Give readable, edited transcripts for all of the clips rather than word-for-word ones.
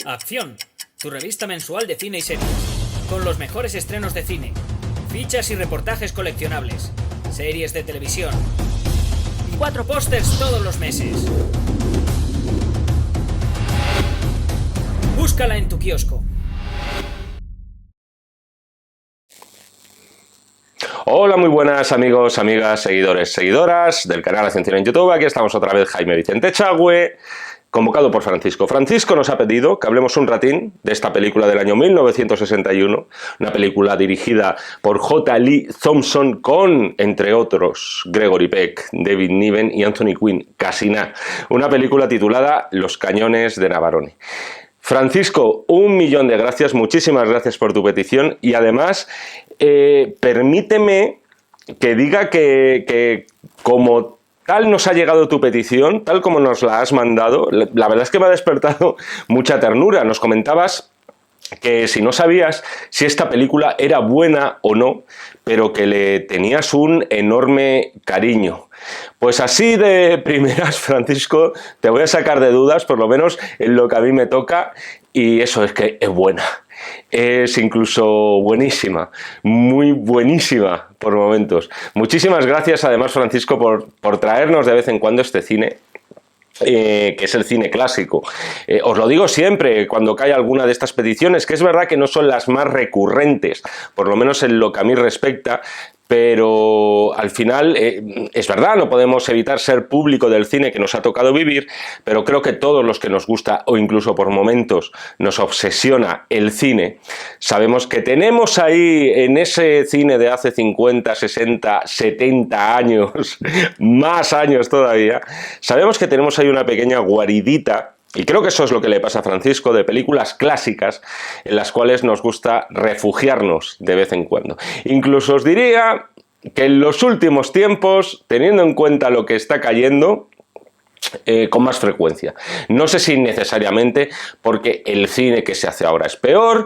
Acción, tu revista mensual de cine y series, con los mejores estrenos de cine, fichas y reportajes coleccionables, series de televisión y 4 pósters todos los meses. Búscala en tu kiosco. Hola, muy buenas amigos, amigas, seguidores, seguidoras del canal Ascensión en YouTube. Aquí estamos otra vez, Jaime Vicente Chagüe, convocado por Francisco. Francisco nos ha pedido que hablemos un ratín de esta película del año 1961, una película dirigida por J. Lee Thompson con, entre otros, Gregory Peck, David Niven y Anthony Quinn, casi nada. Una película titulada Los cañones de Navarone. Francisco, 1.000.000 de gracias, muchísimas gracias por tu petición y además permíteme que diga que como tal nos ha llegado tu petición, tal como nos la has mandado, la verdad es que me ha despertado mucha ternura. Nos comentabas que si no sabías si esta película era buena o no, pero que le tenías un enorme cariño. Pues así de primeras, Francisco, te voy a sacar de dudas, por lo menos en lo que a mí me toca, y eso es que es buena. Es incluso buenísima, muy buenísima por momentos. Muchísimas gracias además, Francisco, por traernos de vez en cuando este cine. Que es el cine clásico. Os lo digo siempre cuando cae alguna de estas peticiones, que es verdad que no son las más recurrentes, por lo menos en lo que a mí respecta, pero al final es verdad, no podemos evitar ser público del cine que nos ha tocado vivir, pero creo que todos los que nos gusta o incluso por momentos nos obsesiona el cine, sabemos que tenemos ahí en ese cine de hace 50, 60, 70 años, más años todavía, sabemos que tenemos ahí una pequeña guaridita. Y creo que eso es lo que le pasa a Francisco, de películas clásicas en las cuales nos gusta refugiarnos de vez en cuando. Incluso os diría que en los últimos tiempos, teniendo en cuenta lo que está cayendo, con más frecuencia. No sé si necesariamente porque el cine que se hace ahora es peor,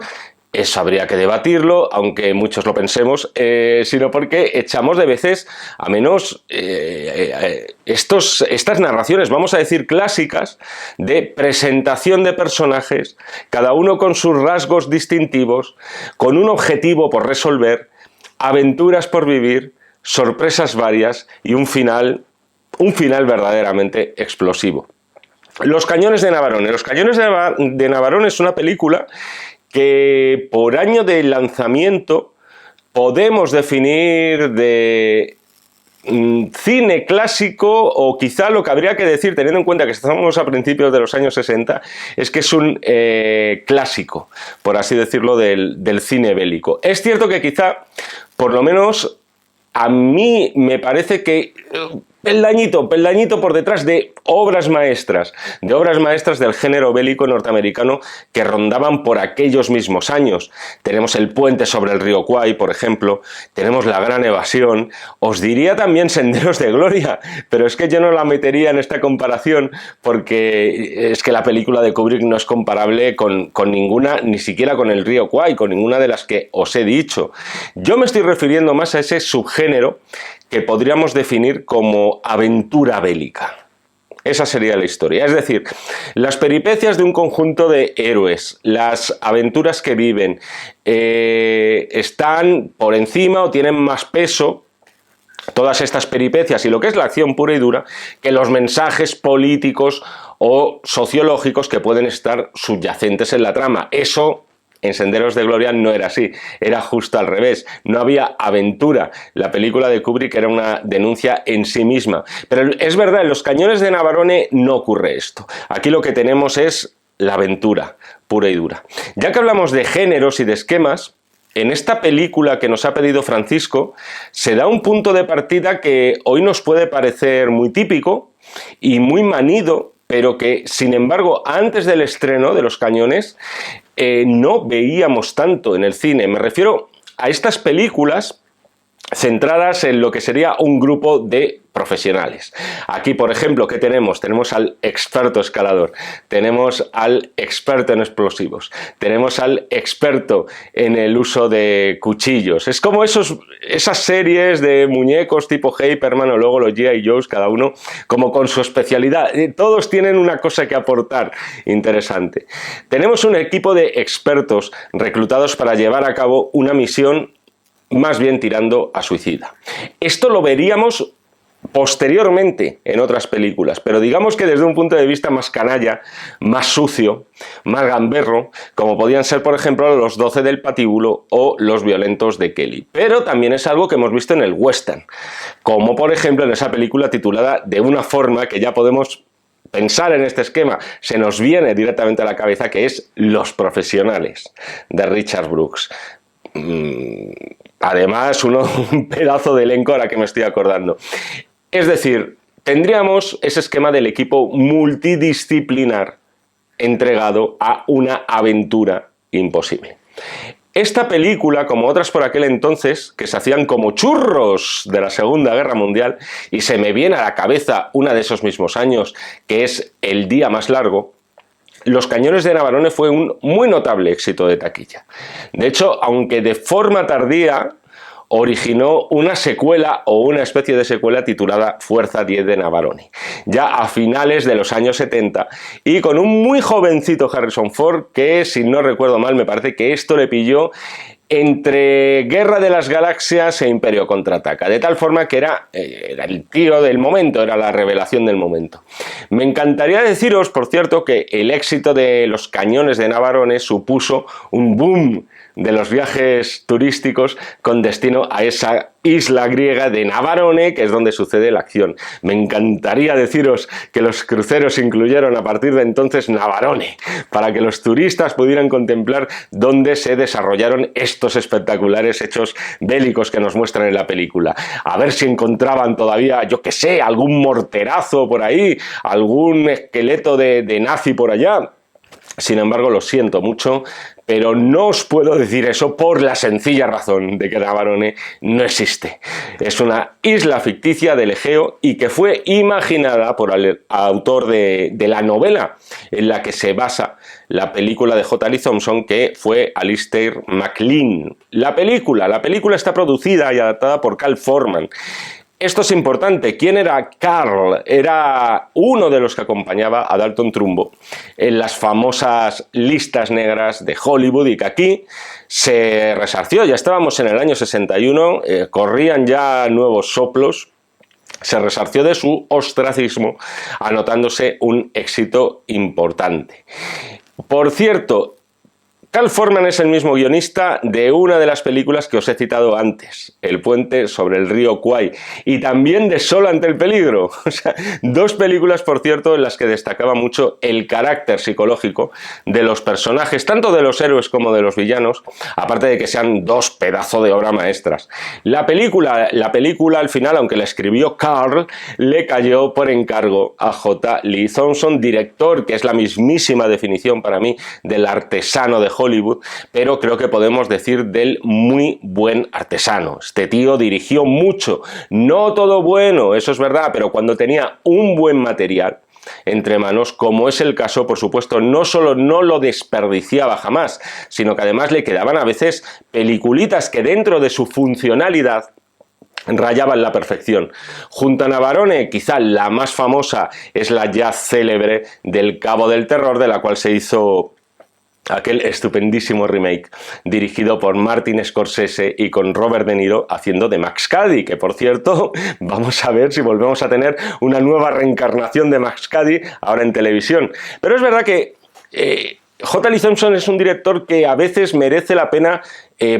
eso habría que debatirlo, aunque muchos lo pensemos, sino porque echamos de veces a menos estas narraciones, vamos a decir clásicas, de presentación de personajes, cada uno con sus rasgos distintivos, con un objetivo por resolver, aventuras por vivir, sorpresas varias y un final verdaderamente explosivo. Los cañones de Navarone. Los cañones de Navarone es una película que por año de lanzamiento podemos definir de cine clásico, o quizá lo que habría que decir, teniendo en cuenta que estamos a principios de los años 60, es que es un clásico, por así decirlo, del cine bélico. Es cierto que quizá, por lo menos a mí me parece que peldañito por detrás de obras maestras del género bélico norteamericano que rondaban por aquellos mismos años. Tenemos El puente sobre el río Kwai, por ejemplo, tenemos La gran evasión, os diría también Senderos de gloria, pero es que yo no la metería en esta comparación porque es que la película de Kubrick no es comparable con ninguna, ni siquiera con el río Kwai, con ninguna de las que os he dicho. Yo me estoy refiriendo más a ese subgénero que podríamos definir como aventura bélica. Esa sería la historia, es decir, las peripecias de un conjunto de héroes, las aventuras que viven, están por encima o tienen más peso, todas estas peripecias y lo que es la acción pura y dura, que los mensajes políticos o sociológicos que pueden estar subyacentes en la trama. Eso en Senderos de gloria no era así, era justo al revés, no había aventura. La película de Kubrick era una denuncia en sí misma. Pero es verdad, en Los cañones de Navarone no ocurre esto. Aquí lo que tenemos es la aventura pura y dura. Ya que hablamos de géneros y de esquemas, en esta película que nos ha pedido Francisco se da un punto de partida que hoy nos puede parecer muy típico y muy manido, pero que, sin embargo, antes del estreno de Los cañones, no veíamos tanto en el cine. Me refiero a estas películas centradas en lo que sería un grupo de profesionales. Aquí, por ejemplo, ¿qué tenemos? Tenemos al experto escalador, tenemos al experto en explosivos, tenemos al experto en el uso de cuchillos. Es como esas series de muñecos tipo Hyperman o luego los G.I. Joes, cada uno como con su especialidad. Todos tienen una cosa que aportar interesante. Tenemos un equipo de expertos reclutados para llevar a cabo una misión más bien tirando a suicida. Esto lo veríamos posteriormente en otras películas, pero digamos que desde un punto de vista más canalla, más sucio, más gamberro, como podían ser, por ejemplo, Los 12 del patíbulo o Los violentos de Kelly. Pero también es algo que hemos visto en el western, como por ejemplo en esa película titulada De una forma, que ya podemos pensar en este esquema, se nos viene directamente a la cabeza, que es Los profesionales, de Richard Brooks. Además, un pedazo de elenco ahora que me estoy acordando. Es decir, tendríamos ese esquema del equipo multidisciplinar entregado a una aventura imposible. Esta película, como otras por aquel entonces, que se hacían como churros de la Segunda Guerra Mundial, y se me viene a la cabeza una de esos mismos años, que es El día más largo, Los cañones de Navarone fue un muy notable éxito de taquilla. De hecho, aunque de forma tardía, originó una secuela o una especie de secuela titulada Fuerza 10 de Navarone, ya a finales de los años 70, y con un muy jovencito Harrison Ford que, si no recuerdo mal, me parece que esto le pilló entre Guerra de las Galaxias e Imperio Contraataca, de tal forma que era el tío del momento, era la revelación del momento. Me encantaría deciros, por cierto, que el éxito de Los cañones de Navarone supuso un boom de los viajes turísticos con destino a esa isla griega de Navarone, que es donde sucede la acción. Me encantaría deciros que los cruceros incluyeron a partir de entonces Navarone, para que los turistas pudieran contemplar dónde se desarrollaron estos espectaculares hechos bélicos que nos muestran en la película. A ver si encontraban todavía, yo qué sé, algún morterazo por ahí, algún esqueleto de nazi por allá. Sin embargo, lo siento mucho, pero no os puedo decir eso por la sencilla razón de que Navarone no existe. Es una isla ficticia del Egeo y que fue imaginada por el autor de la novela en la que se basa la película de J. Lee Thompson, que fue Alistair MacLean. La película está producida y adaptada por Cal Forman. Esto es importante. ¿Quién era Carl? Era uno de los que acompañaba a Dalton Trumbo en las famosas listas negras de Hollywood y que aquí se resarció. Ya estábamos en el año 61, corrían ya nuevos soplos. Se resarció de su ostracismo, anotándose un éxito importante. Por cierto, Cal Forman es el mismo guionista de una de las películas que os he citado antes, El puente sobre el río Kwai, y también de Solo ante el peligro. O sea, dos películas, por cierto, en las que destacaba mucho el carácter psicológico de los personajes, tanto de los héroes como de los villanos, aparte de que sean dos pedazos de obra maestras. La película al final, aunque la escribió Carl, le cayó por encargo a J. Lee Thompson, director que es la mismísima definición para mí del artesano de Hollywood, pero creo que podemos decir del muy buen artesano. Este tío dirigió mucho, no todo bueno, eso es verdad, pero cuando tenía un buen material entre manos, como es el caso, por supuesto, no solo no lo desperdiciaba jamás, sino que además le quedaban a veces peliculitas que dentro de su funcionalidad rayaban la perfección. Junto a Navarone, quizá la más famosa es la ya célebre del Cabo del Terror, de la cual se hizo aquel estupendísimo remake dirigido por Martin Scorsese y con Robert De Niro haciendo de Max Cady, que por cierto vamos a ver si volvemos a tener una nueva reencarnación de Max Cady ahora en televisión. Pero es verdad que J. Lee Thompson es un director que a veces merece la pena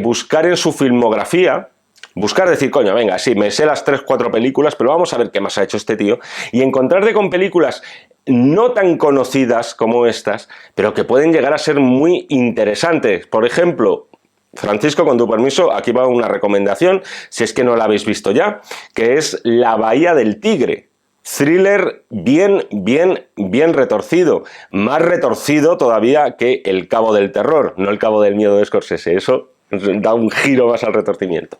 buscar en su filmografía. Buscar decir, coño, venga, sí, me sé las 3-4 películas, pero vamos a ver qué más ha hecho este tío. Y encontrarte con películas no tan conocidas como estas, pero que pueden llegar a ser muy interesantes. Por ejemplo, Francisco, con tu permiso, aquí va una recomendación, si es que no la habéis visto ya, que es La Bahía del Tigre. Thriller bien retorcido. Más retorcido todavía que El Cabo del Terror, no El Cabo del Miedo de Scorsese. Eso Da un giro más al retorcimiento.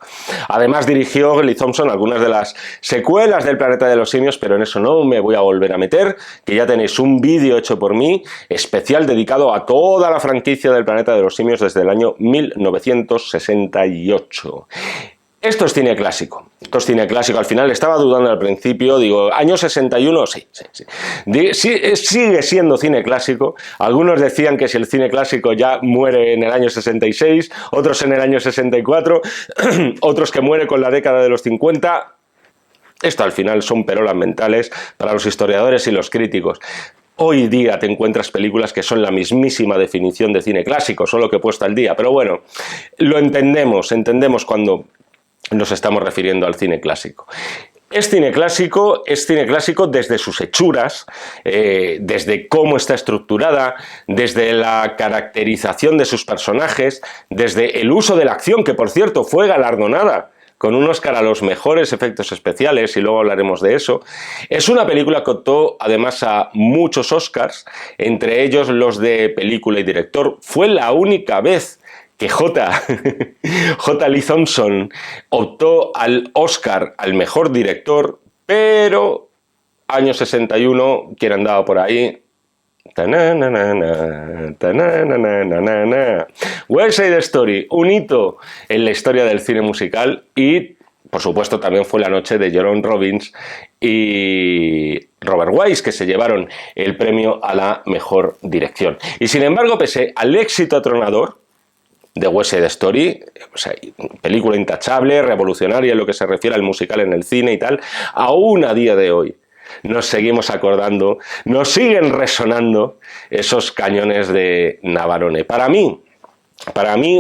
Además dirigió Lee Thompson algunas de las secuelas del Planeta de los Simios, pero en eso no me voy a volver a meter, que ya tenéis un vídeo hecho por mí, especial dedicado a toda la franquicia del Planeta de los Simios desde el año 1968. Esto es cine clásico. Esto es cine clásico. Al final estaba dudando al principio, digo, ¿año 61? Sí. Sigue siendo cine clásico. Algunos decían que si el cine clásico ya muere en el año 66, otros en el año 64, otros que muere con la década de los 50. Esto al final son perolas mentales para los historiadores y los críticos. Hoy día te encuentras películas que son la mismísima definición de cine clásico, solo que puesta al día. Pero bueno, lo entendemos cuando nos estamos refiriendo al cine clásico. Es cine clásico desde sus hechuras, desde cómo está estructurada, desde la caracterización de sus personajes, desde el uso de la acción, que por cierto fue galardonada con un Oscar a los mejores efectos especiales, y luego hablaremos de eso. Es una película que optó además a muchos Oscars, entre ellos los de película y director. Fue la única vez que J. Lee Thompson optó al Oscar al mejor director, pero año 61, quien andaba por ahí. West Side Story, un hito en la historia del cine musical, y por supuesto también fue la noche de Jerome Robbins y Robert Wise, que se llevaron el premio a la mejor dirección. Y sin embargo, pese al éxito atronador de West Side Story, o sea, película intachable, revolucionaria en lo que se refiere al musical en el cine y tal, aún a día de hoy nos seguimos acordando, nos siguen resonando esos cañones de Navarone. Para mí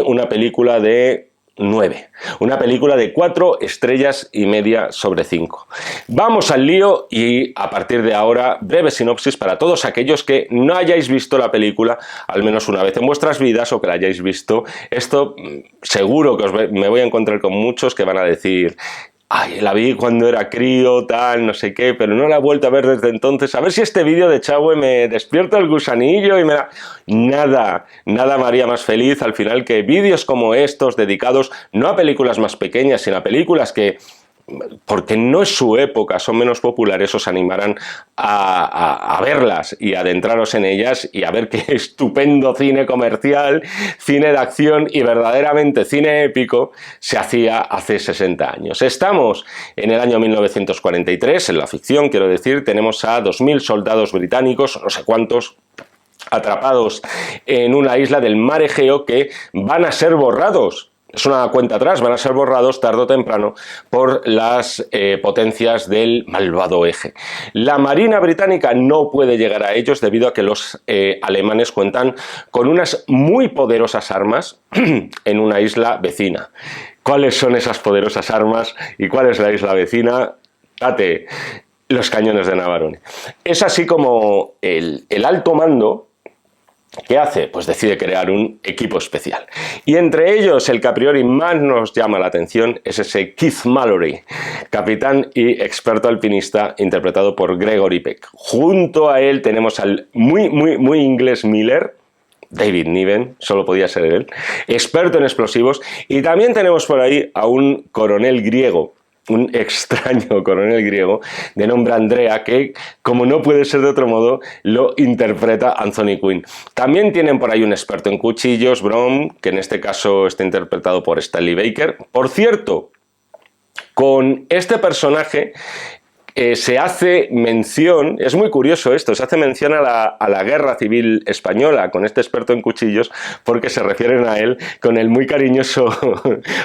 una película de 9, una película de 4 estrellas y media sobre 5. Vamos al lío y a partir de ahora, breve sinopsis para todos aquellos que no hayáis visto la película al menos una vez en vuestras vidas, o que la hayáis visto. Esto seguro que me voy a encontrar con muchos que van a decir: ay, la vi cuando era crío, tal, no sé qué, pero no la he vuelto a ver desde entonces. A ver si este vídeo de Chahue me despierta el gusanillo y me da... Nada me haría más feliz al final que vídeos como estos dedicados no a películas más pequeñas, sino a películas que, porque no es su época, son menos populares, os animarán a verlas y adentraros en ellas y a ver qué estupendo cine comercial, cine de acción y verdaderamente cine épico se hacía hace 60 años. Estamos en el año 1943, en la ficción, quiero decir, tenemos a 2000 soldados británicos, no sé cuántos, atrapados en una isla del mar Egeo, que van a ser borrados. Es una cuenta atrás, van a ser borrados tarde o temprano por las potencias del malvado Eje. La Marina británica no puede llegar a ellos debido a que los alemanes cuentan con unas muy poderosas armas en una isla vecina. ¿Cuáles son esas poderosas armas y cuál es la isla vecina? Date, los cañones de Navarone. Es así como el alto mando, ¿qué hace? Pues decide crear un equipo especial. Y entre ellos, el que a priori más nos llama la atención es ese Keith Mallory, capitán y experto alpinista, interpretado por Gregory Peck. Junto a él tenemos al muy inglés Miller, David Niven, solo podía ser él, experto en explosivos, y también tenemos por ahí a un coronel griego, un extraño coronel griego de nombre Andrea, que, como no puede ser de otro modo, lo interpreta Anthony Quinn. También tienen por ahí un experto en cuchillos, Brom, que en este caso está interpretado por Stanley Baker. Por cierto, con este personaje se hace mención, es muy curioso esto, se hace mención a la Guerra Civil Española con este experto en cuchillos, porque se refieren a él con el muy cariñoso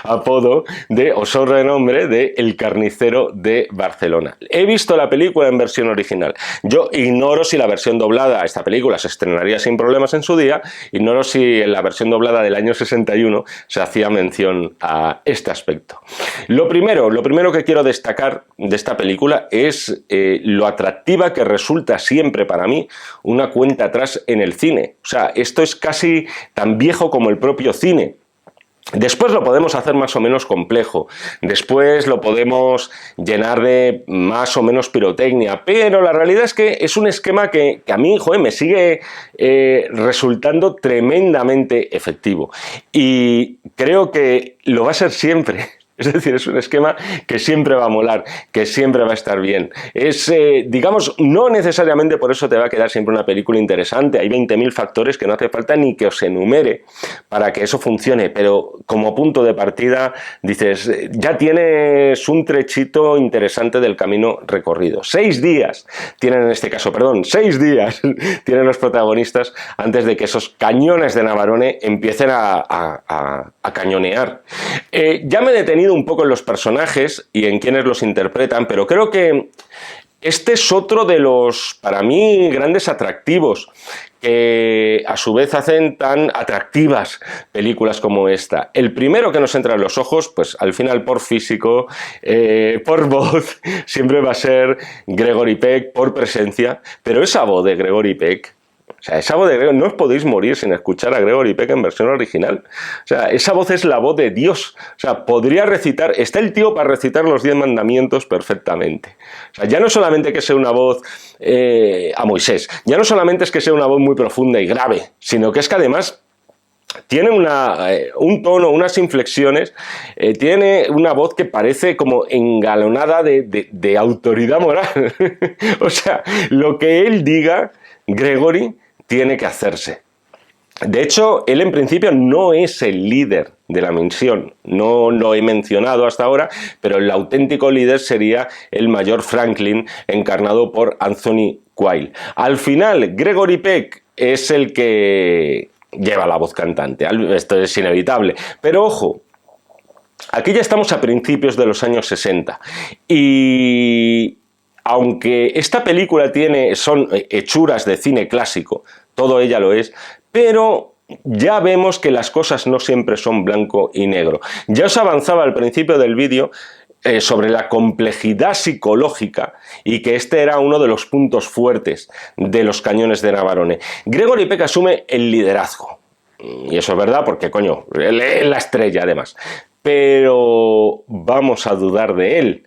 apodo de, o sobrenombre de, El Carnicero de Barcelona. He visto la película en versión original. Yo ignoro si la versión doblada, esta película se estrenaría sin problemas en su día, ignoro si en la versión doblada del año 61 se hacía mención a este aspecto. Lo primero que quiero destacar de esta película es lo atractiva que resulta siempre para mí una cuenta atrás en el cine. O sea, esto es casi tan viejo como el propio cine. Después lo podemos hacer más o menos complejo, después lo podemos llenar de más o menos pirotecnia, pero la realidad es que es un esquema que a mí, joder, me sigue resultando tremendamente efectivo y creo que lo va a ser siempre. Es decir, es un esquema que siempre va a molar, que siempre va a estar bien. Es, digamos, no necesariamente por eso te va a quedar siempre una película interesante. Hay 20.000 factores que no hace falta ni que os enumere para que eso funcione, pero como punto de partida dices, ya tienes un trechito interesante del camino recorrido. 6 días tienen en este caso, perdón, 6 días tienen los protagonistas antes de que esos cañones de Navarone empiecen a cañonear. Ya me he detenido un poco en los personajes y en quienes los interpretan, pero creo que este es otro de los, para mí, grandes atractivos que a su vez hacen tan atractivas películas como esta. El primero que nos entra en los ojos, pues al final por físico, por voz, siempre va a ser Gregory Peck, por presencia, pero esa voz de Gregory Peck, o sea, esa voz de Gregory, no os podéis morir sin escuchar a Gregory Peck en versión original. O sea, esa voz es la voz de Dios. O sea, podría recitar, está el tío para recitar los 10 mandamientos perfectamente. O sea, ya no solamente que sea una voz a Moisés, ya no solamente es que sea una voz muy profunda y grave, sino que es que además tiene un tono, unas inflexiones, tiene una voz que parece como engalonada de autoridad moral. O sea, lo que él diga, Gregory, tiene que hacerse. De hecho, él en principio no es el líder de la misión, no lo he mencionado hasta ahora, pero el auténtico líder sería el mayor Franklin, encarnado por Anthony Quayle. Al final, Gregory Peck es el que lleva la voz cantante, esto es inevitable, pero ojo, aquí ya estamos a principios de los años 60 y aunque esta película son hechuras de cine clásico, todo ella lo es, pero ya vemos que las cosas no siempre son blanco y negro. Ya os avanzaba al principio del vídeo sobre la complejidad psicológica y que este era uno de los puntos fuertes de los cañones de Navarone. Gregory Peck asume el liderazgo, y eso es verdad porque, coño, él es la estrella además, pero vamos a dudar de él.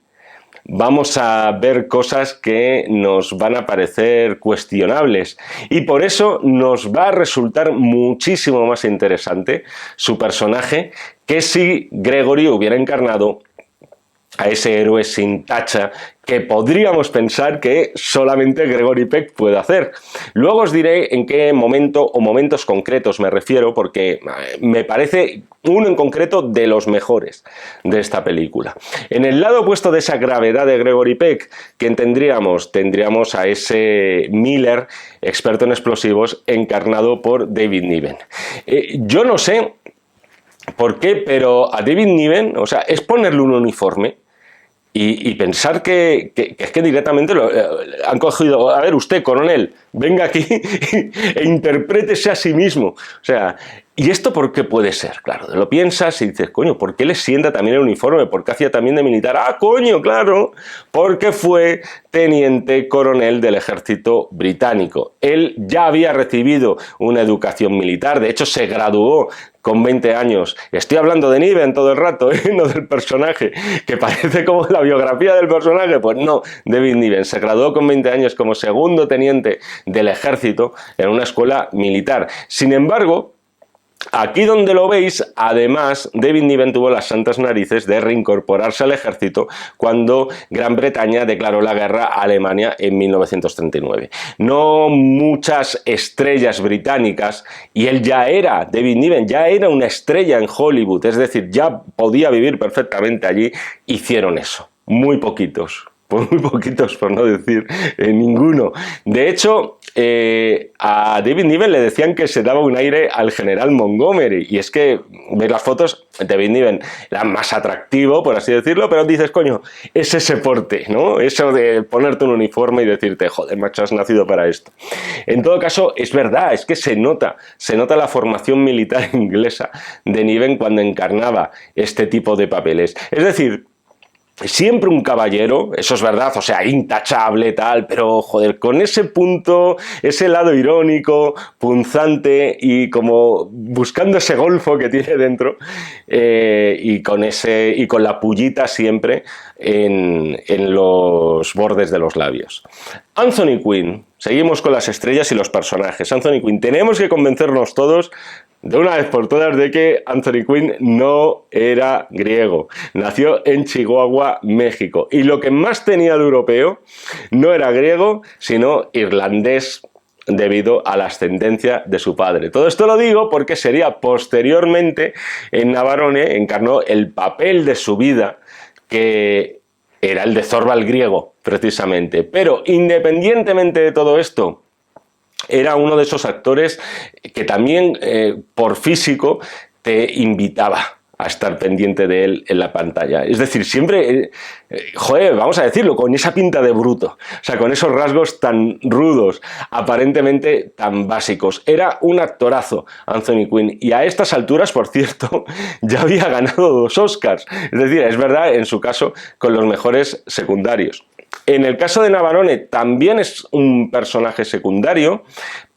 Vamos a ver cosas que nos van a parecer cuestionables y por eso nos va a resultar muchísimo más interesante su personaje que si Gregory hubiera encarnado a ese héroe sin tacha que podríamos pensar que solamente Gregory Peck puede hacer. Luego os diré en qué momento o momentos concretos me refiero, porque me parece uno en concreto de los mejores de esta película. En el lado opuesto de esa gravedad de Gregory Peck, ¿quién tendríamos? Tendríamos a ese Miller, experto en explosivos, encarnado por David Niven. Yo no sé por qué, pero a David Niven, o sea, es ponerle un uniforme y pensar que es que directamente han cogido, a ver, usted, coronel, venga aquí e interprétese a sí mismo. O sea, ¿y esto por qué puede ser? Claro, lo piensas y dices, coño, ¿por qué le sienta también el uniforme? ¿Por qué hacía también de militar? Ah, coño, claro, porque fue teniente coronel del ejército británico. Él ya había recibido una educación militar, de hecho se graduó con 20 años. Estoy hablando de Niven todo el rato, no del personaje, que parece como la biografía del personaje. Pues no, David Niven se graduó con 20 años como segundo teniente del ejército en una escuela militar. Sin embargo, aquí donde lo veis, además, David Niven tuvo las santas narices de reincorporarse al ejército cuando Gran Bretaña declaró la guerra a Alemania en 1939. No muchas estrellas británicas, y él ya era, David Niven, ya era una estrella en Hollywood, es decir, ya podía vivir perfectamente allí, hicieron eso. Muy poquitos. Pues muy poquitos, por no decir ninguno. De hecho, a David Niven le decían que se daba un aire al general Montgomery, y es que ves las fotos, David Niven era más atractivo, por así decirlo, pero dices, coño, es ese porte, ¿no? Eso de ponerte un uniforme y decirte, joder, macho, has nacido para esto. En todo caso, es verdad, es que se nota la formación militar inglesa de Niven cuando encarnaba este tipo de papeles. Es decir, Siempre un caballero, eso es verdad, o sea, intachable, tal, pero joder, con ese punto, ese lado irónico, punzante y como buscando ese golfo que tiene dentro, y con la pullita siempre en los bordes de los labios. Anthony Quinn, seguimos con las estrellas y los personajes. Anthony Quinn, tenemos que convencernos todos de una vez por todas de que Anthony Quinn no era griego. Nació en Chihuahua, México. Y lo que más tenía de europeo no era griego, sino irlandés, debido a la ascendencia de su padre. Todo esto lo digo porque sería posteriormente en Navarone encarnó el papel de su vida, que era el de Thorvald griego, precisamente. Pero independientemente de todo esto, era uno de esos actores que también por físico te invitaba a estar pendiente de él en la pantalla. Es decir, siempre, joder, vamos a decirlo, con esa pinta de bruto, o sea, con esos rasgos tan rudos, aparentemente tan básicos. Era un actorazo, Anthony Quinn, y a estas alturas, por cierto, ya había ganado 2 Oscars. Es decir, es verdad, en su caso, con los mejores secundarios. En el caso de Navarone también es un personaje secundario,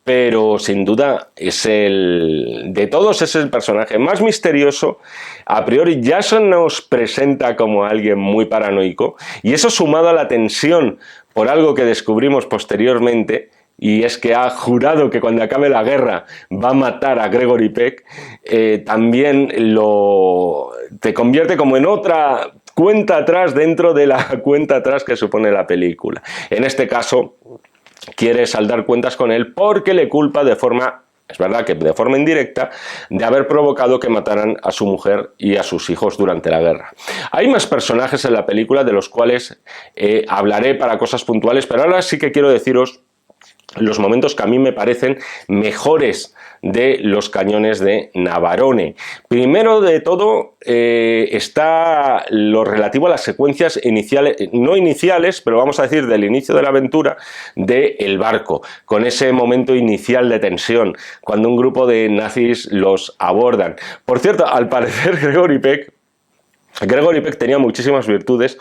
pero sin duda de todos es el personaje más misterioso. A priori ya se nos presenta como alguien muy paranoico, y eso sumado a la tensión por algo que descubrimos posteriormente, y es que ha jurado que cuando acabe la guerra va a matar a Gregory Peck, también te convierte como en otra cuenta atrás dentro de la cuenta atrás que supone la película. En este caso, quiere saldar cuentas con él porque le culpa de forma, es verdad que de forma indirecta, de haber provocado que mataran a su mujer y a sus hijos durante la guerra. Hay más personajes en la película de los cuales hablaré para cosas puntuales, pero ahora sí que quiero deciros los momentos que a mí me parecen mejores de Los cañones de Navarone. Primero de todo está lo relativo a las secuencias iniciales, no iniciales, pero vamos a decir del inicio de la aventura del barco, con ese momento inicial de tensión, cuando un grupo de nazis los abordan. Por cierto, al parecer Gregory Peck tenía muchísimas virtudes,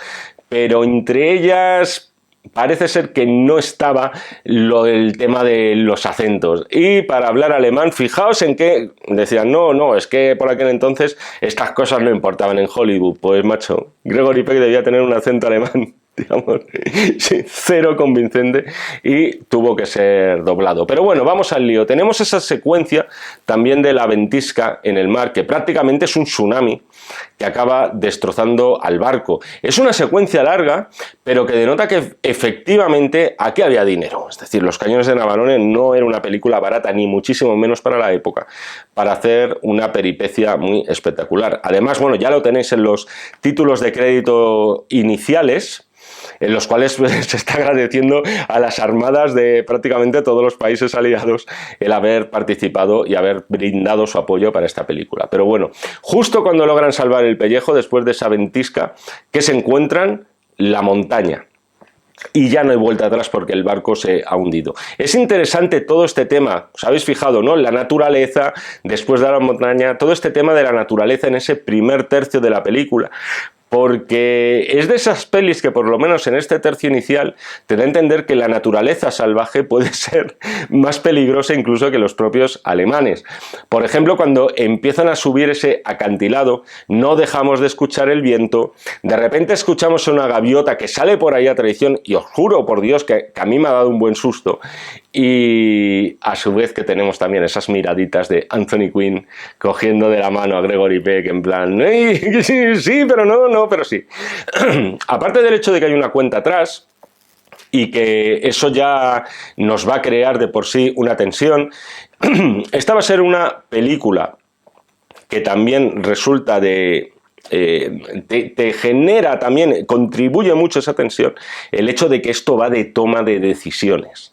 pero entre ellas parece ser que no estaba el tema de los acentos. Y para hablar alemán, fijaos en que decían, no, es que por aquel entonces estas cosas no importaban en Hollywood. Pues macho, Gregory Peck debía tener un acento alemán, digamos, sí, cero convincente, y tuvo que ser doblado. Pero bueno, vamos al lío. Tenemos esa secuencia también de la ventisca en el mar, que prácticamente es un tsunami que acaba destrozando al barco. Es una secuencia larga, pero que denota que efectivamente aquí había dinero. Es decir, Los cañones de Navarone no era una película barata, ni muchísimo menos para la época, para hacer una peripecia muy espectacular. Además, bueno, ya lo tenéis en los títulos de crédito iniciales, en los cuales se está agradeciendo a las armadas de prácticamente todos los países aliados el haber participado y haber brindado su apoyo para esta película. Pero bueno, justo cuando logran salvar el pellejo, después de esa ventisca, que se encuentran la montaña. Y ya no hay vuelta atrás porque el barco se ha hundido. Es interesante todo este tema, os habéis fijado, ¿no? La naturaleza, después de la montaña, todo este tema de la naturaleza en ese primer tercio de la película. Porque es de esas pelis que por lo menos en este tercio inicial te da a entender que la naturaleza salvaje puede ser más peligrosa incluso que los propios alemanes. Por ejemplo, cuando empiezan a subir ese acantilado, no dejamos de escuchar el viento, de repente escuchamos una gaviota que sale por ahí a traición, y os juro por Dios que a mí me ha dado un buen susto, y a su vez que tenemos también esas miraditas de Anthony Quinn cogiendo de la mano a Gregory Peck en plan, sí, pero no, pero sí. Aparte del hecho de que hay una cuenta atrás y que eso ya nos va a crear de por sí una tensión, esta va a ser una película que también resulta te genera también, contribuye mucho a esa tensión, el hecho de que esto va de toma de decisiones.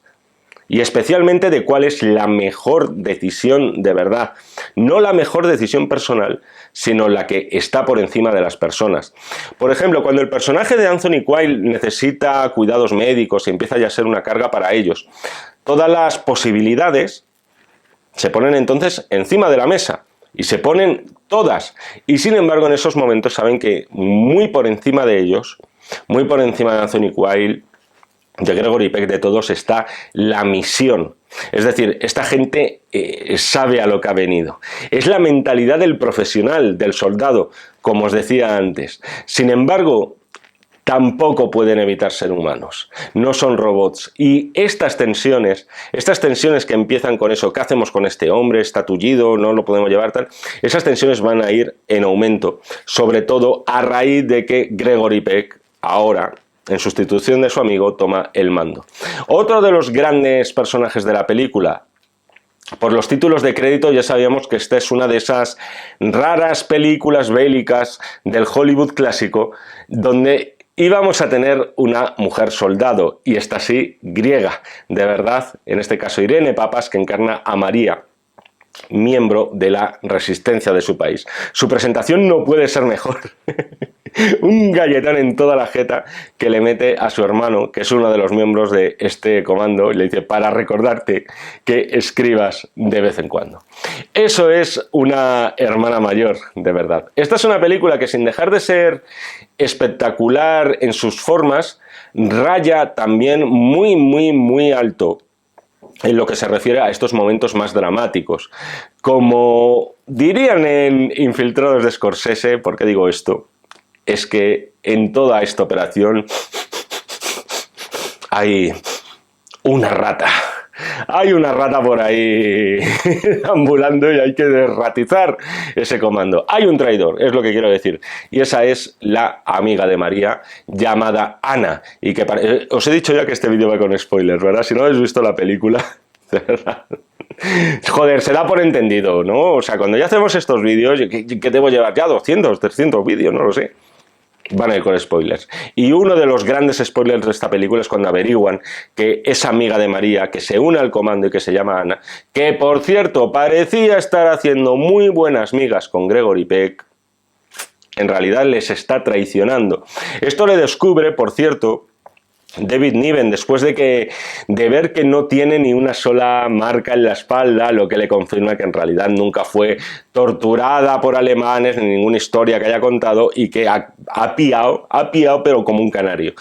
Y especialmente de cuál es la mejor decisión de verdad. No la mejor decisión personal, sino la que está por encima de las personas. Por ejemplo, cuando el personaje de Anthony Quinn necesita cuidados médicos y empieza ya a ser una carga para ellos, todas las posibilidades se ponen entonces encima de la mesa y se ponen todas. Y sin embargo, en esos momentos saben que muy por encima de ellos, muy por encima de Anthony Quayle, de Gregory Peck, de todos, está la misión. Es decir, esta gente sabe a lo que ha venido. Es la mentalidad del profesional, del soldado, como os decía antes. Sin embargo, tampoco pueden evitar ser humanos, no son robots. Y estas tensiones que empiezan con eso, ¿qué hacemos con este hombre? ¿Está tullido? ¿No lo podemos llevar tal? Esas tensiones van a ir en aumento, sobre todo a raíz de que Gregory Peck, ahora, en sustitución de su amigo, toma el mando. Otro de los grandes personajes de la película, por los títulos de crédito ya sabíamos que esta es una de esas raras películas bélicas del Hollywood clásico, donde íbamos a tener una mujer soldado, y esta sí, griega, de verdad, en este caso Irene Papas, que encarna a María, miembro de la resistencia de su país. Su presentación no puede ser mejor. Un galletón en toda la jeta que le mete a su hermano, que es uno de los miembros de este comando, y le dice, para recordarte que escribas de vez en cuando. Eso es una hermana mayor, de verdad. Esta es una película que, sin dejar de ser espectacular en sus formas, raya también muy alto en lo que se refiere a estos momentos más dramáticos. Como dirían en Infiltrados de Scorsese, ¿por qué digo esto? Es que en toda esta operación hay una rata. Hay una rata por ahí ambulando y hay que desratizar ese comando. Hay un traidor, es lo que quiero decir. Y esa es la amiga de María, llamada Ana. Y que os he dicho ya que este vídeo va con spoilers, ¿verdad? Si no habéis visto la película, de verdad. Joder, se da por entendido, ¿no? O sea, cuando ya hacemos estos vídeos, ¿qué debo llevar? Ya 200, 300 vídeos, no lo sé. Van a ir con spoilers. Y uno de los grandes spoilers de esta película es cuando averiguan que esa amiga de María, que se une al comando y que se llama Ana, que por cierto parecía estar haciendo muy buenas migas con Gregory Peck, en realidad les está traicionando. Esto le descubre, por cierto, David Niven, después de ver que no tiene ni una sola marca en la espalda, lo que le confirma que en realidad nunca fue torturada por alemanes, ni ninguna historia que haya contado, y que ha piado, pero como un canario.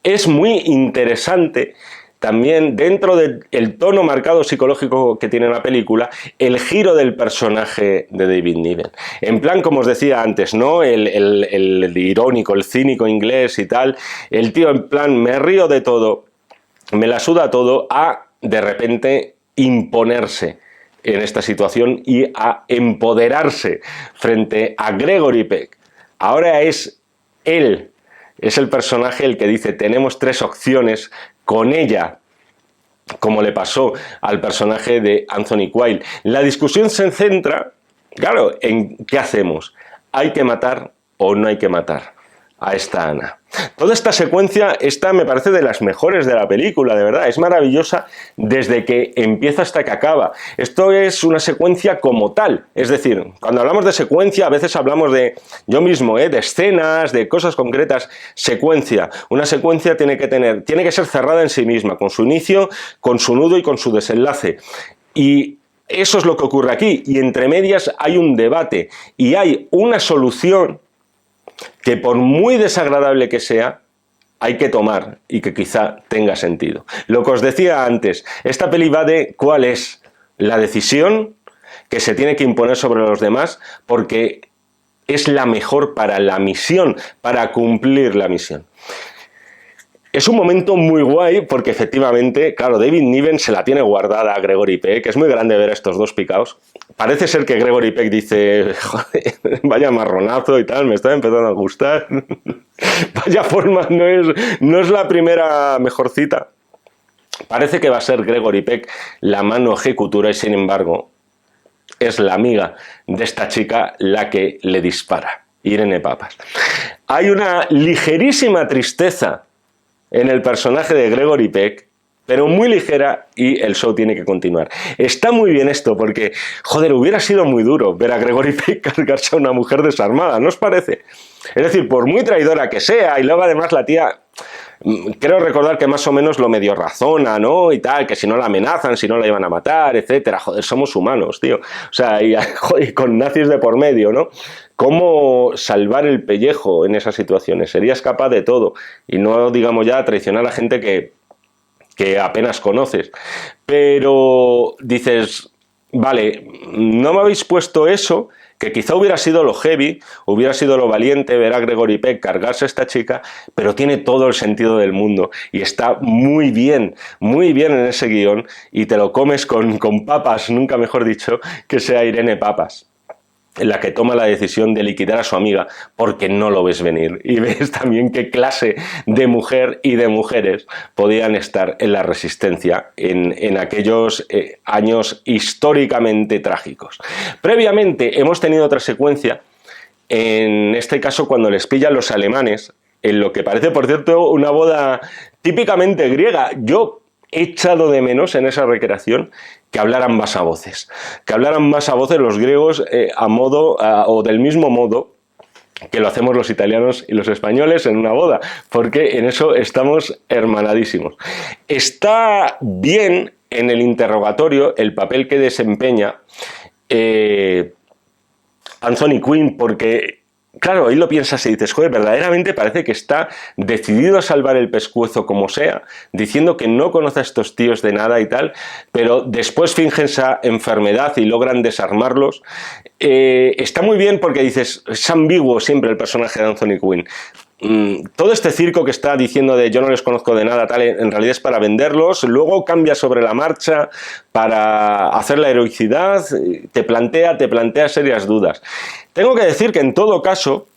Es muy interesante también, dentro del tono marcado psicológico que tiene la película, el giro del personaje de David Niven. En plan, como os decía antes, ¿no? El irónico, el cínico inglés y tal. El tío en plan, me río de todo, me la suda todo, a de repente imponerse en esta situación y a empoderarse frente a Gregory Peck. Ahora es él, es el personaje el que dice, tenemos tres opciones con ella, como le pasó al personaje de Anthony Quayle. La discusión se centra, claro, en qué hacemos. ¿Hay que matar o no hay que matar a esta Ana? Toda esta secuencia, me parece de las mejores de la película, de verdad, es maravillosa desde que empieza hasta que acaba. Esto es una secuencia como tal, es decir, cuando hablamos de secuencia a veces hablamos de, yo mismo, de escenas, de cosas concretas. Secuencia, una secuencia tiene que ser cerrada en sí misma, con su inicio, con su nudo y con su desenlace. Y eso es lo que ocurre aquí, y entre medias hay un debate y hay una solución que, por muy desagradable que sea, hay que tomar y que quizá tenga sentido. Lo que os decía antes, esta peli va de cuál es la decisión que se tiene que imponer sobre los demás, porque es la mejor para la misión, para cumplir la misión. Es un momento muy guay porque efectivamente, claro, David Niven se la tiene guardada a Gregory Peck. Es muy grande ver a estos dos picaos. Parece ser que Gregory Peck dice, joder, vaya marronazo y tal, me está empezando a gustar. Vaya forma, no es la primera mejorcita. Parece que va a ser Gregory Peck la mano ejecutora y, sin embargo, es la amiga de esta chica la que le dispara, Irene Papas. Hay una ligerísima tristeza en el personaje de Gregory Peck, pero muy ligera, y el show tiene que continuar. Está muy bien esto porque, joder, hubiera sido muy duro ver a Gregory Peck cargarse a una mujer desarmada, ¿no os parece? Es decir, por muy traidora que sea, y luego además la tía, Creo recordar que más o menos lo medio razona, ¿no? Y tal, que si no la amenazan, si no la iban a matar, etcétera. Joder, somos humanos, tío. O sea, y joder, con nazis de por medio, ¿no? ¿Cómo salvar el pellejo en esas situaciones? Serías capaz de todo. Y no, digamos ya, traicionar a gente que apenas conoces. Pero dices, vale, no me habéis puesto eso, que quizá hubiera sido lo heavy, hubiera sido lo valiente ver a Gregory Peck cargarse a esta chica, pero tiene todo el sentido del mundo y está muy bien en ese guión, y te lo comes con papas, nunca mejor dicho, que sea Irene Papas la que toma la decisión de liquidar a su amiga porque no lo ves venir, y ves también qué clase de mujer y de mujeres podían estar en la resistencia en aquellos años históricamente trágicos. Previamente hemos tenido otra secuencia, en este caso cuando les pillan los alemanes, en lo que parece, por cierto, una boda típicamente griega. Yo he echado de menos en esa recreación que hablaran más a voces, los griegos a modo o del mismo modo que lo hacemos los italianos y los españoles en una boda, porque en eso estamos hermanadísimos. Está bien en el interrogatorio el papel que desempeña Anthony Quinn, porque claro, ahí lo piensas y dices, joder, verdaderamente parece que está decidido a salvar el pescuezo como sea, diciendo que no conoce a estos tíos de nada y tal, pero después fingen esa enfermedad y logran desarmarlos. Está muy bien porque dices, es ambiguo siempre el personaje de Anthony Quinn. Todo este circo que está diciendo de yo no les conozco de nada, tal, en realidad es para venderlos, luego cambia sobre la marcha para hacer la heroicidad, te plantea serias dudas. Tengo que decir que en todo caso,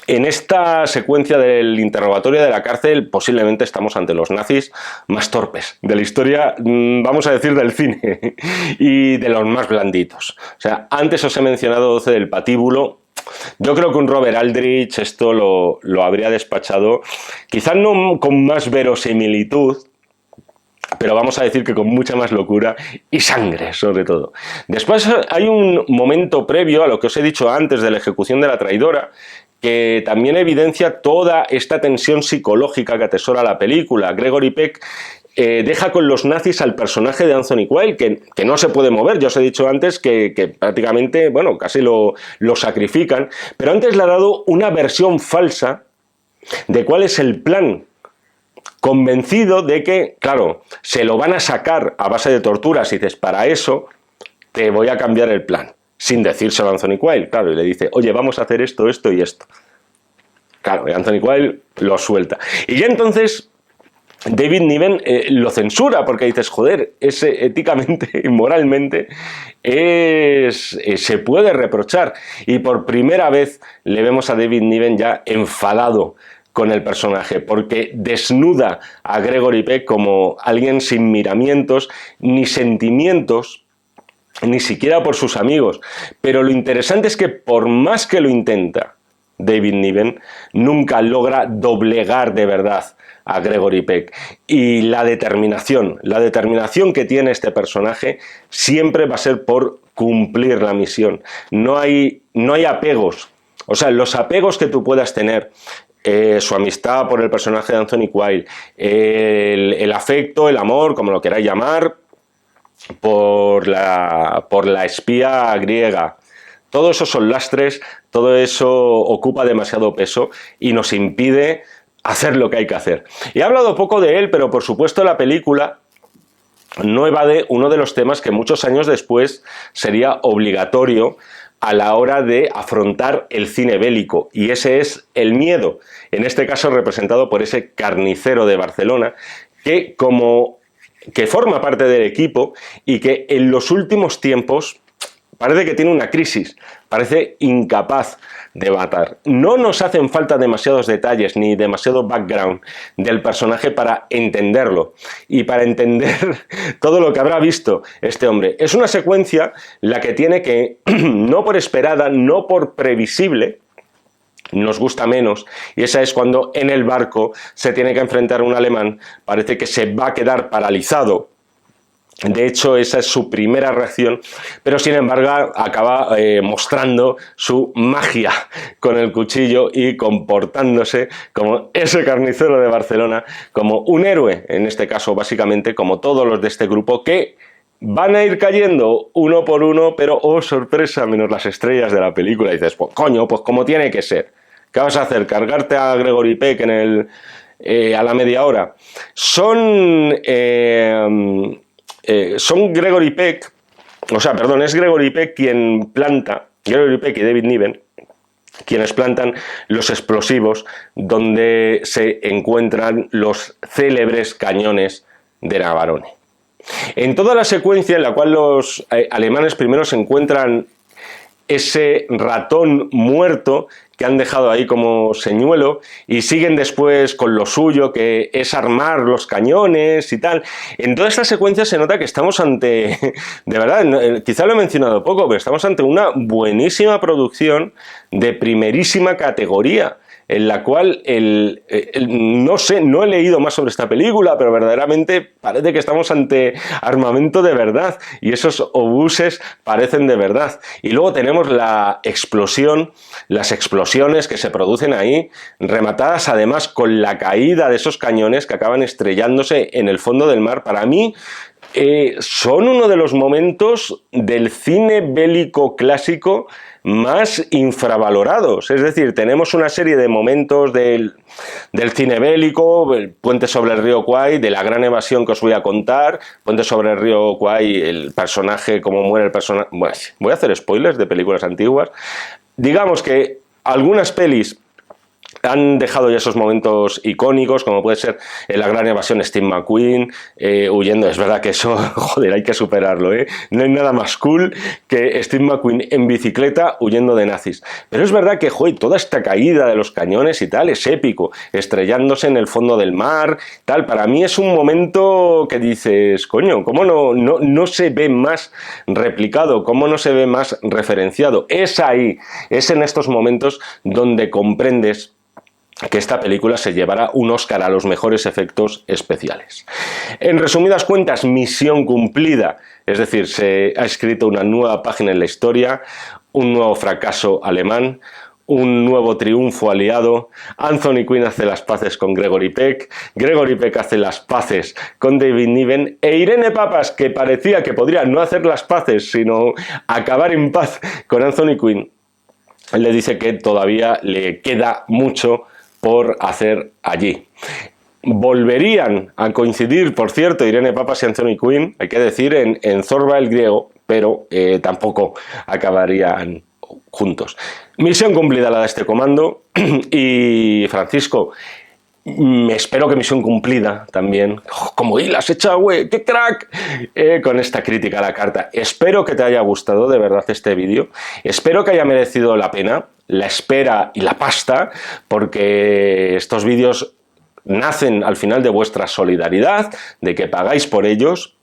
en esta secuencia del interrogatorio de la cárcel, posiblemente estamos ante los nazis más torpes de la historia, vamos a decir, del cine, y de los más blanditos. O sea, antes os he mencionado 12 del patíbulo. Yo creo que un Robert Aldrich esto lo habría despachado, quizás no con más verosimilitud, pero vamos a decir que con mucha más locura y sangre, sobre todo. Después hay un momento previo a lo que os he dicho antes de la ejecución de la traidora, que también evidencia toda esta tensión psicológica que atesora la película. Gregory Peck deja con los nazis al personaje de Anthony Quayle, que no se puede mover. Ya os he dicho antes que prácticamente, bueno, casi lo sacrifican, pero antes le ha dado una versión falsa de cuál es el plan, convencido de que, claro, se lo van a sacar a base de torturas, y dices, para eso te voy a cambiar el plan, sin decírselo a Anthony Quayle, claro, y le dice, oye, vamos a hacer esto, esto y esto. Claro, y Anthony Quayle lo suelta. Y ya entonces David Niven lo censura, porque dices, joder, éticamente y moralmente se puede reprochar. Y por primera vez le vemos a David Niven ya enfadado con el personaje, porque desnuda a Gregory Peck como alguien sin miramientos ni sentimientos, ni siquiera por sus amigos. Pero lo interesante es que por más que lo intenta David Niven, nunca logra doblegar de verdad a Gregory Peck. Y la determinación que tiene este personaje siempre va a ser por cumplir la misión. No hay apegos. O sea, los apegos que tú puedas tener, su amistad por el personaje de Anthony Quayle, el afecto, el amor, como lo queráis llamar, por la espía griega. Todo eso son lastres, todo eso ocupa demasiado peso y nos impide hacer lo que hay que hacer. Y he hablado poco de él, pero por supuesto la película no evade uno de los temas que muchos años después sería obligatorio a la hora de afrontar el cine bélico, y ese es el miedo, en este caso representado por ese carnicero de Barcelona, que forma parte del equipo y que en los últimos tiempos parece que tiene una crisis, parece incapaz de matar. No nos hacen falta demasiados detalles ni demasiado background del personaje para entenderlo y para entender todo lo que habrá visto este hombre. Es una secuencia la que tiene que, no por esperada, no por previsible, nos gusta menos, y esa es cuando en el barco se tiene que enfrentar un alemán, parece que se va a quedar paralizado De hecho, esa es su primera reacción, pero sin embargo acaba mostrando su magia con el cuchillo y comportándose como ese carnicero de Barcelona, como un héroe, en este caso básicamente como todos los de este grupo, que van a ir cayendo uno por uno, pero oh sorpresa, menos las estrellas de la película. Y dices, pues coño, pues como tiene que ser. ¿Qué vas a hacer? ¿Cargarte a Gregory Peck a la media hora? Son Gregory Peck, es Gregory Peck quien planta, Gregory Peck y David Niven, quienes plantan los explosivos donde se encuentran los célebres cañones de Navarone. En toda la secuencia en la cual los alemanes primero se encuentran ese ratón muerto que han dejado ahí como señuelo y siguen después con lo suyo, que es armar los cañones y tal. En toda esta secuencia se nota que estamos ante, de verdad, quizá lo he mencionado poco, pero estamos ante una buenísima producción de primerísima categoría, en la cual no sé, no he leído más sobre esta película, pero verdaderamente parece que estamos ante armamento de verdad y esos obuses parecen de verdad. Y luego tenemos la explosión, las explosiones que se producen ahí, rematadas además con la caída de esos cañones que acaban estrellándose en el fondo del mar. Para mí son uno de los momentos del cine bélico clásico más infravalorados. Es decir, tenemos una serie de momentos del cine bélico, el puente sobre el río Kwai, de la gran evasión que os voy a contar, puente sobre el río Kwai, el personaje, cómo muere el personaje. Bueno, voy a hacer spoilers de películas antiguas. Digamos que algunas pelis han dejado ya esos momentos icónicos, como puede ser en la gran evasión Steve McQueen huyendo. Es verdad que eso, joder, hay que superarlo, ¿eh? No hay nada más cool que Steve McQueen en bicicleta huyendo de nazis. Pero es verdad que, joder, toda esta caída de los cañones y tal es épico, estrellándose en el fondo del mar, tal. Para mí es un momento que dices, coño, ¿cómo no se ve más replicado? ¿Cómo no se ve más referenciado? Es ahí, es en estos momentos donde comprendes que esta película se llevará un Oscar a los mejores efectos especiales. En resumidas cuentas, misión cumplida, es decir, se ha escrito una nueva página en la historia, un nuevo fracaso alemán, un nuevo triunfo aliado. Anthony Quinn hace las paces con Gregory Peck hace las paces con David Niven, e Irene Papas, que parecía que podría no hacer las paces, sino acabar en paz con Anthony Quinn, le dice que todavía le queda mucho por hacer allí. Volverían a coincidir, por cierto, Irene Papas y Anthony Quinn, hay que decir, en Zorba el griego, pero tampoco acabarían juntos. Misión cumplida la de este comando. Y Francisco, espero que misión cumplida también, como hilas hecha, güey, qué crack, con esta crítica a la carta. Espero que te haya gustado de verdad este vídeo, espero que haya merecido la pena, la espera y la pasta, porque estos vídeos nacen al final de vuestra solidaridad, de que pagáis por ellos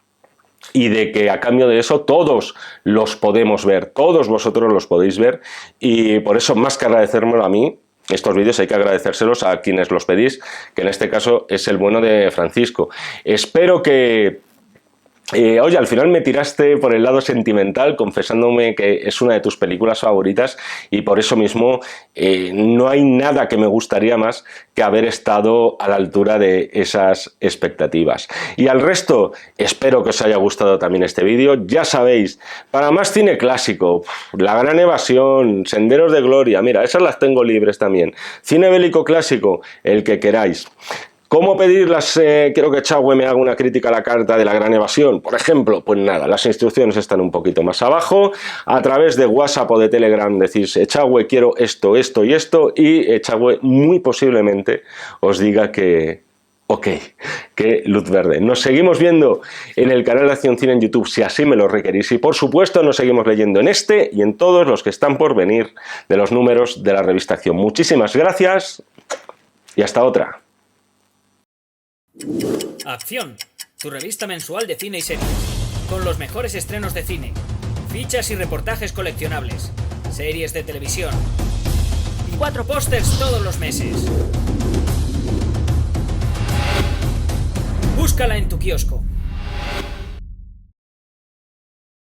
y de que a cambio de eso todos los podemos ver, todos vosotros los podéis ver, y por eso, más que agradecérmelo a mí, estos vídeos hay que agradecérselos a quienes los pedís, que en este caso es el bueno de Francisco. Espero que oye, al final me tiraste por el lado sentimental, confesándome que es una de tus películas favoritas, y por eso mismo no hay nada que me gustaría más que haber estado a la altura de esas expectativas. Y al resto, espero que os haya gustado también este vídeo. Ya sabéis, para más cine clásico, La Gran Evasión, Senderos de Gloria, mira, esas las tengo libres también. Cine bélico clásico, el que queráis. ¿Cómo pedirlas? Quiero que Echagüe me haga una crítica a la carta de La Gran Evasión, por ejemplo. Pues nada, las instrucciones están un poquito más abajo. A través de WhatsApp o de Telegram decís, Echagüe, quiero esto, esto y esto, y Echagüe muy posiblemente os diga que ok, que luz verde. Nos seguimos viendo en el canal de Acción Cine en YouTube, si así me lo requerís, y por supuesto nos seguimos leyendo en este y en todos los que están por venir de los números de la revista Acción. Muchísimas gracias y hasta otra. Acción, tu revista mensual de cine y series, con los mejores estrenos de cine, fichas y reportajes coleccionables, series de televisión y 4 pósters todos los meses. Búscala en tu kiosco.